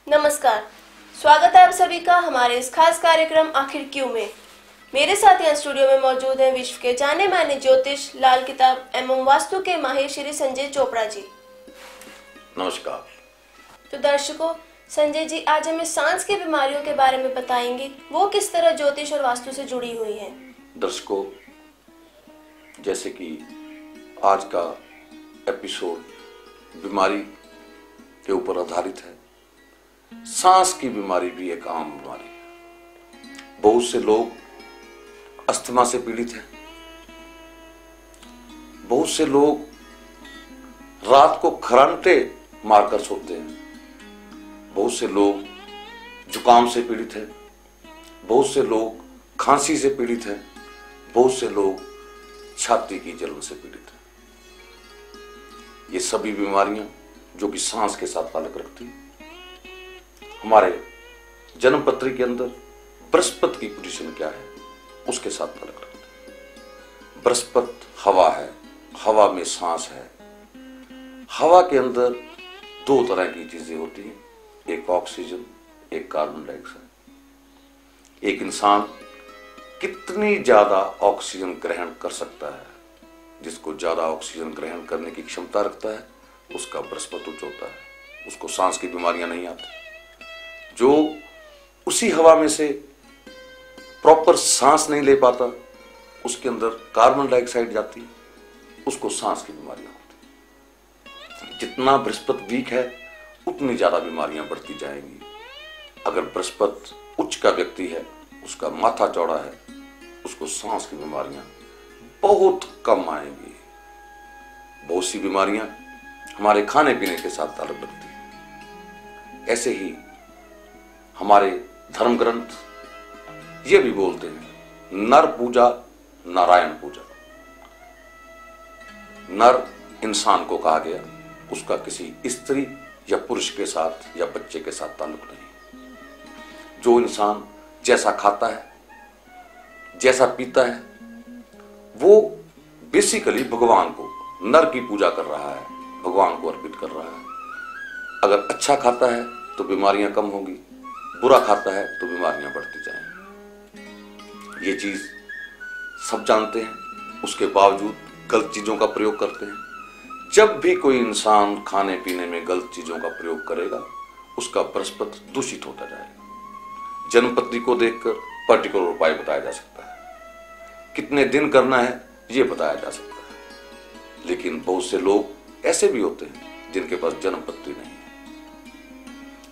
नमस्कार, स्वागत है आप सभी का हमारे इस खास कार्यक्रम आखिर क्यों में। मेरे साथ यहाँ स्टूडियो में मौजूद हैं विश्व के जाने माने ज्योतिष, लाल किताब एवं वास्तु के माहिर श्री संजय चोपड़ा जी। नमस्कार। तो दर्शकों, संजय जी आज हमें सांस की बीमारियों के बारे में बताएंगे, वो किस तरह ज्योतिष और वास्तु से जुड़ी हुई हैं। दर्शकों, जैसे कि आज का एपिसोड बीमारी के ऊपर आधारित है, सांस की बीमारी भी एक आम बीमारी है। बहुत से लोग अस्थमा से पीड़ित हैं। बहुत से लोग रात को खर्राटे मारकर सोते हैं। बहुत से लोग जुकाम से पीड़ित हैं। बहुत से लोग खांसी से पीड़ित हैं। बहुत से लोग छाती की जलन से पीड़ित हैं। ये सभी बीमारियां जो कि सांस के साथ ताल्लुक रखती हैं। हमारे जन्म पत्री के अंदर बृहस्पति की पोजीशन क्या है, उसके साथ ताल्लुक रखते हैं। बृहस्पति हवा है, हवा में सांस है। हवा के अंदर दो तरह की चीजें होती हैं, एक ऑक्सीजन, एक कार्बन डाइऑक्साइड। एक इंसान कितनी ज्यादा ऑक्सीजन ग्रहण कर सकता है, जिसको ज्यादा ऑक्सीजन ग्रहण करने की क्षमता रखता है, उसका बृहस्पति उच्च होता है, उसको सांस की बीमारियां नहीं आती। जो उसी हवा में से प्रॉपर सांस नहीं ले पाता, उसके अंदर कार्बन डाइऑक्साइड जाती है, उसको सांस की बीमारियां होती। जितना बृहस्पति वीक है उतनी ज्यादा बीमारियां बढ़ती जाएंगी। अगर बृहस्पति उच्च का व्यक्ति है, उसका माथा चौड़ा है, उसको सांस की बीमारियां बहुत कम आएंगी। बहुत सी बीमारियां हमारे खाने पीने के साथ ताल्लुक रखती है। ऐसे ही हमारे धर्म ग्रंथ ये भी बोलते हैं, नर पूजा नारायण पूजा। नर इंसान को कहा गया, उसका किसी स्त्री या पुरुष के साथ या बच्चे के साथ ताल्लुक नहीं। जो इंसान जैसा खाता है, जैसा पीता है, वो बेसिकली भगवान को, नर की पूजा कर रहा है, भगवान को अर्पित कर रहा है। अगर अच्छा खाता है तो बीमारियां कम होंगी, बुरा खाता है तो बीमारियां बढ़ती जाएंगी। ये चीज सब जानते हैं, उसके बावजूद गलत चीजों का प्रयोग करते हैं। जब भी कोई इंसान खाने पीने में गलत चीजों का प्रयोग करेगा, उसका बृहस्पति दूषित होता जाएगा। जन्मपत्री को देखकर पर्टिकुलर उपाय बताया जा सकता है, कितने दिन करना है ये बताया जा सकता है। लेकिन बहुत से लोग ऐसे भी होते हैं जिनके पास जन्मपत्री नहीं है।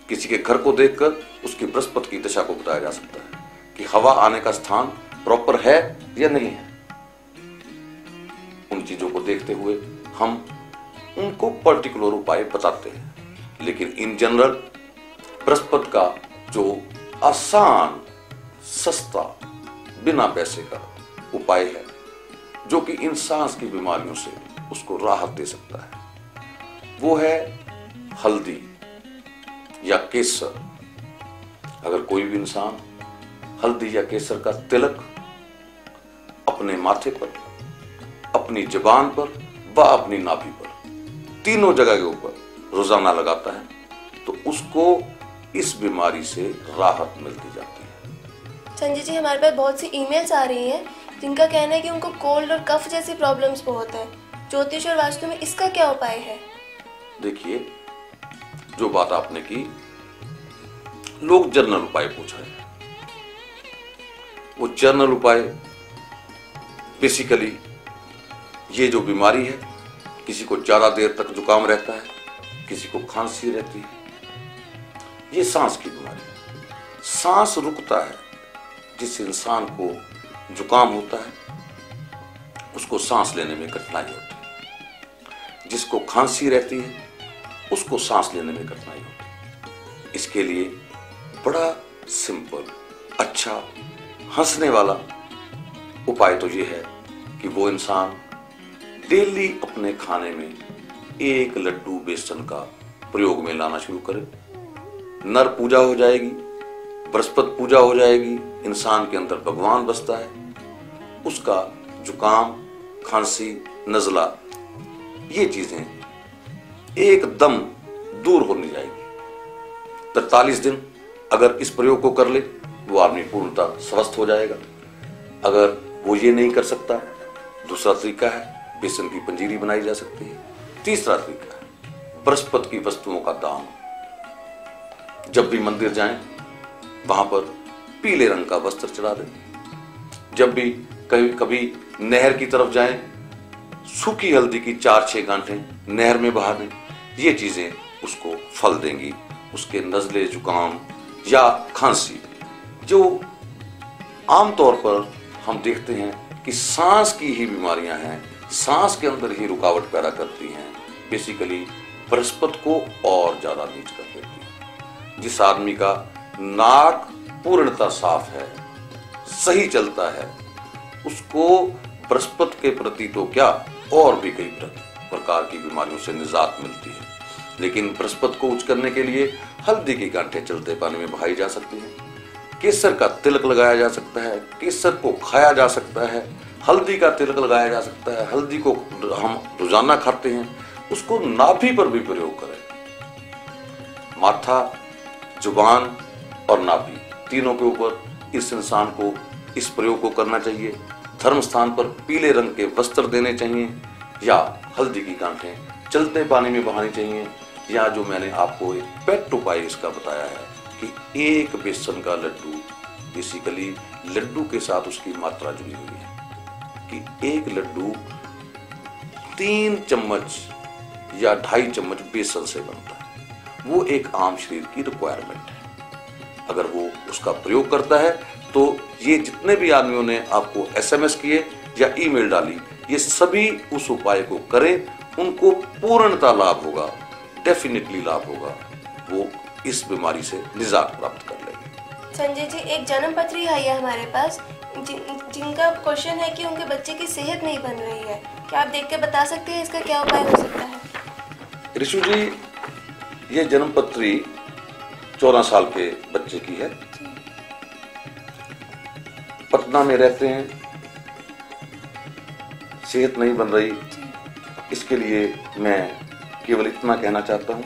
किसी के घर को देखकर उसकी बृहस्पति की दशा को बताया जा सकता है कि हवा आने का स्थान प्रॉपर है या नहीं है। उन चीजों को देखते हुए हम उनको पर्टिकुलर उपाय बताते हैं। लेकिन इन जनरल बृहस्पति का जो आसान, सस्ता, बिना पैसे का उपाय है, जो कि इन सांस की बीमारियों से उसको राहत दे सकता है, वो है हल्दी या केसर। अगर कोई भी इंसान हल्दी या केसर का तिलक अपने माथे पर, अपनी जुबान पर व अपनी नाभि पर, तीनों जगह के ऊपर रोजाना लगाता है, तो उसको इस बीमारी से राहत मिलती जाती है। संजय जी, हमारे पास बहुत सी ईमेल्स आ रही हैं जिनका कहना है कि उनको कोल्ड और कफ जैसी प्रॉब्लम्स बहुत है। ज्योतिष और वास्तु में इसका क्या उपाय है? देखिए, जो बात आपने की, लोग जनरल उपाय पूछ रहे हैं। वो जनरल उपाय बेसिकली ये जो बीमारी है, किसी को ज्यादा देर तक जुकाम रहता है, किसी को खांसी रहती है, ये सांस की बीमारी है। सांस रुकता है। जिस इंसान को जुकाम होता है उसको सांस लेने में कठिनाई होती है। जिसको खांसी रहती है उसको सांस लेने में कठिनाई होती है। इसके लिए बड़ा सिंपल, अच्छा, हंसने वाला उपाय तो ये है कि वो इंसान डेली अपने खाने में 1 लड्डू बेसन का प्रयोग में लाना शुरू करे। नर पूजा हो जाएगी, बृहस्पति पूजा हो जाएगी, इंसान के अंदर भगवान बसता है, उसका जुकाम, खांसी, नजला, ये चीजें एकदम दूर होने जाएगी। 43 दिन अगर इस प्रयोग को कर ले वो आदमी पूर्णतः स्वस्थ हो जाएगा। अगर वो ये नहीं कर सकता, दूसरा तरीका है, बेसन की पंजीरी बनाई जा सकती है। तीसरा तरीका है बृहस्पति की वस्तुओं का दान। जब भी मंदिर जाएं वहां पर पीले रंग का वस्त्र चढ़ा दें। जब भी कभी नहर की तरफ जाएं, सूखी हल्दी की 4-6 गांठें नहर में बहा दें। ये चीजें उसको फल देंगी। उसके नजले, जुकाम या खांसी, जो आमतौर पर हम देखते हैं कि सांस की ही बीमारियां हैं, सांस के अंदर ही रुकावट पैदा करती हैं, बेसिकली बृहस्पति को और ज्यादा नीच कर देती है। जिस आदमी का नाक पूर्णतः साफ है, सही चलता है, उसको बृहस्पति के प्रति तो क्या और भी कई प्रकार की बीमारियों से निजात मिलती है। लेकिन बृहस्पति को उच्च करने के लिए हल्दी की गांठें चलते पानी में बहाई जा सकती हैं, केसर का तिलक लगाया जा सकता है, केसर को खाया जा सकता है, हल्दी का तिलक लगाया जा सकता है। हल्दी को हम रोजाना खाते हैं, उसको नाभि पर भी प्रयोग करें। माथा, जुबान और नाभि तीनों के ऊपर इस इंसान को इस प्रयोग को करना चाहिए। धर्म स्थान पर पीले रंग के वस्त्र देने चाहिए या हल्दी की गांठें चलते पानी में बहानी चाहिए, या जो मैंने आपको एक पेट उपाय इसका बताया है कि 1 बेसन का लड्डू, बेसिकली लड्डू के साथ उसकी मात्रा जुड़ी हुई है कि 1 लड्डू 3 चम्मच या 2.5 चम्मच बेसन से बनता है। वो एक आम शरीर की रिक्वायरमेंट है। अगर वो उसका प्रयोग करता है तो ये जितने भी आदमियों ने आपको SMS किए या ईमेल डाली, ये सभी उस उपाय को करें, उनको पूर्णतः लाभ होगा, डेफिनेटली लाभ होगा। वो इस बीमारी से निजात प्राप्त कर लेंगे। संजय जी, एक जन्म पत्री आई है हमारे पास जिनका क्वेश्चन है कि उनके बच्चे की सेहत नहीं बन रही है। क्या आप देख के बता सकते हैं इसका क्या उपाय हो सकता है? ऋषु जी, ये जन्म पत्री 14 साल के बच्चे की है। पटना में रहते हैं, सेहत नहीं बन रही। इसके लिए मैं केवल इतना कहना चाहता हूं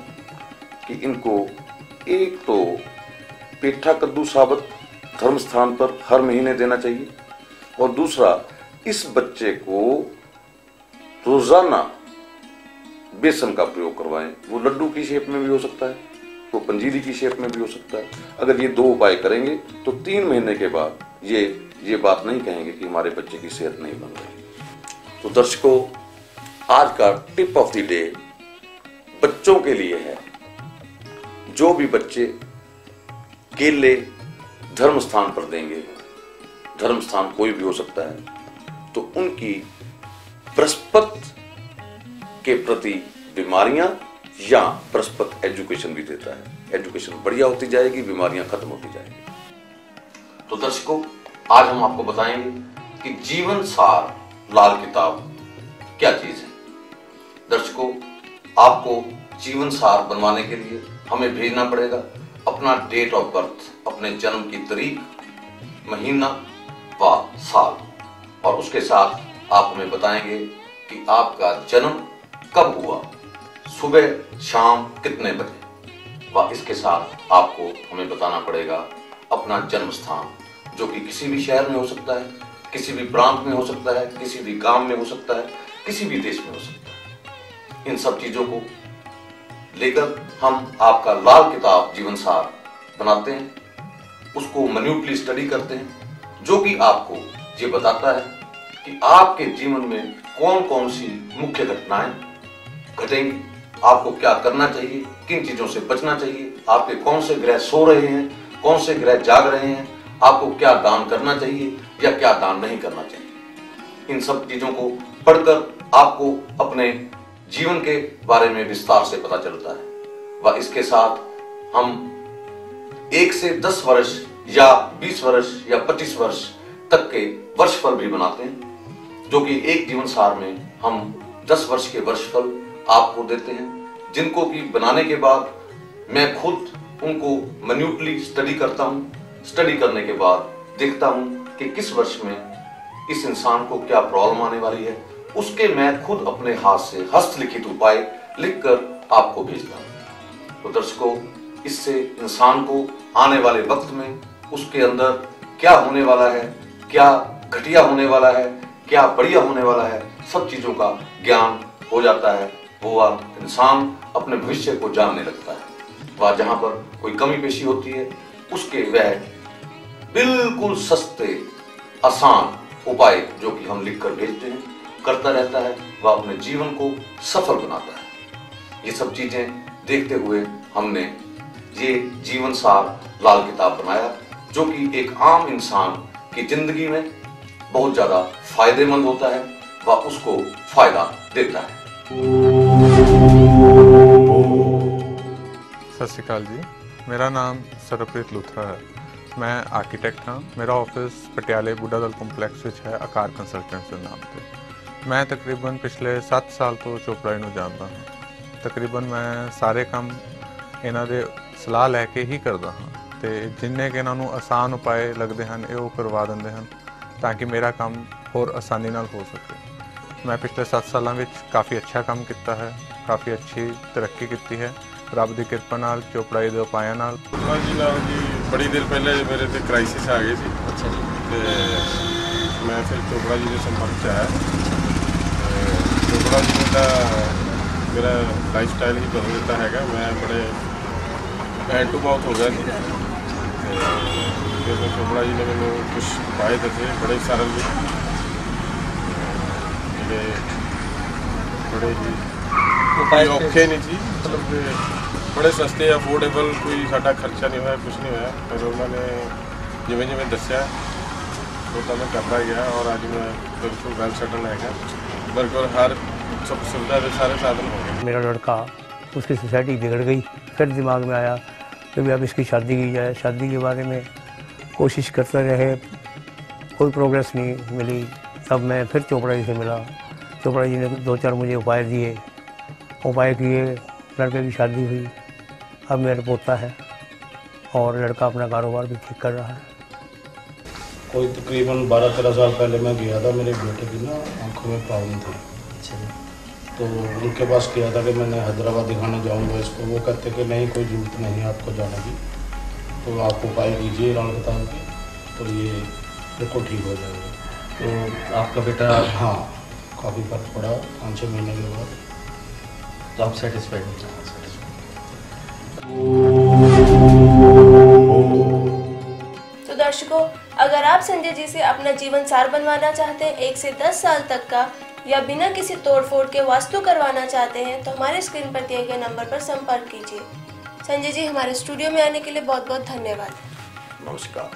कि इनको एक तो पेठा कद्दू साबत धर्म स्थान पर हर महीने देना चाहिए, और दूसरा इस बच्चे को रोजाना बेसन का प्रयोग करवाएं। वो लड्डू की शेप में भी हो सकता है, वो पंजीरी की शेप में भी हो सकता है। अगर ये 2 उपाय करेंगे तो 3 महीने के बाद ये बात नहीं कहेंगे कि हमारे बच्चे की सेहत नहीं बन रही। तो दर्शकों, आज का टिप ऑफ द डे बच्चों के लिए है। जो भी बच्चे केले धर्म स्थान पर देंगे, धर्म स्थान कोई भी हो सकता है, तो उनकी बृहस्पति के प्रति बीमारियां, या बृहस्पति एजुकेशन भी देता है, एजुकेशन बढ़िया होती जाएगी, बीमारियां खत्म होती जाएगी। तो दर्शकों, आज हम आपको बताएंगे कि जीवन सार लाल किताब क्या चीज है। दर्शकों, आपको जीवन सार बनवाने के लिए हमें भेजना पड़ेगा अपना डेट ऑफ बर्थ, अपने जन्म की तारीख, महीना व साल, और उसके साथ आप हमें बताएंगे कि आपका जन्म कब हुआ, सुबह शाम कितने बजे, व इसके साथ आपको हमें बताना पड़ेगा अपना जन्म स्थान, जो कि किसी भी शहर में हो सकता है, किसी भी प्रांत में हो सकता है, किसी भी गांव में हो सकता है, किसी भी देश में हो सकता है। इन सब चीजों को लेकर हम आपका लाल किताब जीवन सार बनाते हैं, उसको मिन्यूटली स्टडी करते हैं, जो कि आपको ये बताता है कि आपके जीवन में कौन कौन सी मुख्य घटनाएं घटेंगी, आपको क्या करना चाहिए, किन चीजों से बचना चाहिए, आपके कौन से ग्रह सो रहे हैं, कौन से ग्रह जाग रहे हैं, आपको क्या दान करना चाहिए या क्या दान नहीं करना चाहिए। इन सब चीजों को पढ़कर आपको अपने जीवन के बारे में विस्तार से पता चलता है। व इसके साथ हम 1 से 10 वर्ष या 20 वर्ष या 25 वर्ष तक के वर्षफल भी बनाते हैं, जो कि एक जीवन सार में हम 10 वर्ष के वर्षफल आपको देते हैं, जिनको कि बनाने के बाद मैं खुद उनको मिन्यूटली स्टडी करता हूं। स्टडी करने के बाद देखता हूं कि किस वर्ष में इस इंसान को क्या प्रॉब्लम आने वाली है, उसके मैं खुद अपने हाथ से हस्तलिखित उपाय लिखकर आपको भेजता हूं। तो दर्शकों, इससे इंसान को आने वाले वक्त में उसके अंदर क्या होने वाला है, क्या घटिया होने वाला है, क्या बढ़िया होने वाला है, सब चीजों का ज्ञान हो जाता है। वो इंसान अपने भविष्य को जानने लगता है। वह जहां पर कोई कमी पेशी होती है उसके वह बिल्कुल सस्ते आसान उपाय जो कि हम लिखकर भेजते हैं करता रहता है। वह अपने जीवन को सफल बनाता है। ये सब चीजें देखते हुए हमने ये जीवन सार लाल किताब बनाया, जो कि एक आम इंसान की जिंदगी में बहुत ज्यादा फायदेमंद होता है व उसको फायदा देता है। सत श्री अकाल जी, मेरा नाम सरप्रीत लूथरा है। मैं आर्कीटेक्ट हाँ। मेरा ऑफिस पटियाले बूढ़ा दल ਕੰਪਲੈਕਸ ਵਿੱਚ ਹੈ ਆਕਾਰ ਕੰਸਲਟੈਂਟਸ ਦੇ ਨਾਮ ਤੇ। ਮੈਂ ਤਕਰੀਬਨ ਪਿਛਲੇ 7 ਸਾਲ ਤੋਂ ਚੋਪੜਾ ਜੀ ਨੂੰ ਜਾਣਦਾ ਹਾਂ। ਤਕਰੀਬਨ ਮੈਂ ਸਾਰੇ ਕੰਮ ਇਹਨਾਂ ਦੇ ਸਲਾਹ ਲੈ ਕੇ ਹੀ ਕਰਦਾ ਹਾਂ ਤੇ ਜਿੰਨੇ ਕਿ ਇਹਨਾਂ ਨੂੰ ਆਸਾਨ ਉਪਾਏ ਲੱਗਦੇ ਹਨ ਇਹ ਉਹ ਕਰਵਾ ਦਿੰਦੇ ਹਨ ਤਾਂ ਕਿ ਮੇਰਾ ਕੰਮ ਹੋਰ ਆਸਾਨੀ ਨਾਲ ਹੋ ਸਕੇ। मैं पिछले 7 सालों में काफ़ी अच्छा काम किया है, काफ़ी अच्छी तरक्की की है रब की कृपा नाल चोपड़ा जी के उपायों नाल। जी बड़ी देर पहले मेरे से क्राइसिस आ गई थी। अच्छा जी। तो मैं फिर चोपड़ा जी के संपर्क से आया। चोपड़ा जी ने मेरा लाइफ स्टाइल ही बदल दिता है। मैं बड़े हैंड टू माउथ हो गया थी। फिर चोपड़ा जी ने मैंने कुछ उपाय दसे बड़े सरल भी, बड़े ही औखे नहीं थी, मतलब बड़े सस्ते अफोर्डेबल, कोई साडा खर्चा नहीं होया, कुछ नहीं होया। फिर उन्होंने जिमें जिमें दसिया वो तो मैं करता गया और अज मैं बिल्कुल वेल सेटल है। बिल्कुल हर सब सुविधा के सारे साधन हो गए। मेरा लड़का, उसकी सोसाइटी बिगड़ गई। फिर दिमाग में आया कि भी अब इसकी शादी की जाए। शादी के बारे में कोशिश करते रहे, कोई प्रोग्रेस नहीं मिली। तब मैं फिर चोपड़ा जी से मिला। चोपड़ा जी ने 2-4 मुझे उपाय दिए, उपाय किए, लड़के की शादी हुई। अब मेरा पोता है और लड़का अपना कारोबार भी ठीक कर रहा है। कोई तकरीबन 12-13 साल पहले मैं गया था, मेरे बेटे की ना आँखों में प्रॉब्लम थी। तो उनके पास किया था कि मैंने हैदराबाद दिखाने जाऊंगा इसको। वो कहते कि नहीं, कोई ज़रूरत नहीं आपको जाने की, तो आप उपाय कीजिए लाल किताब के, तो ये बिल्कुल ठीक हो जाएगा। तो आपका बेटा, हाँ, काफ़ी फर्क पड़ा 5-6 महीने के बाद। तो आप सेटिस्फाइड हैं? तो दर्शकों, अगर आप संजय जी से अपना जीवन सार बनवाना चाहते हैं, 1 से 10 साल तक का, या बिना किसी तोड़फोड़ के वास्तु करवाना चाहते हैं, तो हमारे स्क्रीन पर दिए गए नंबर पर संपर्क कीजिए। संजय जी, हमारे स्टूडियो में आने के लिए बहुत बहुत धन्यवाद। नमस्कार।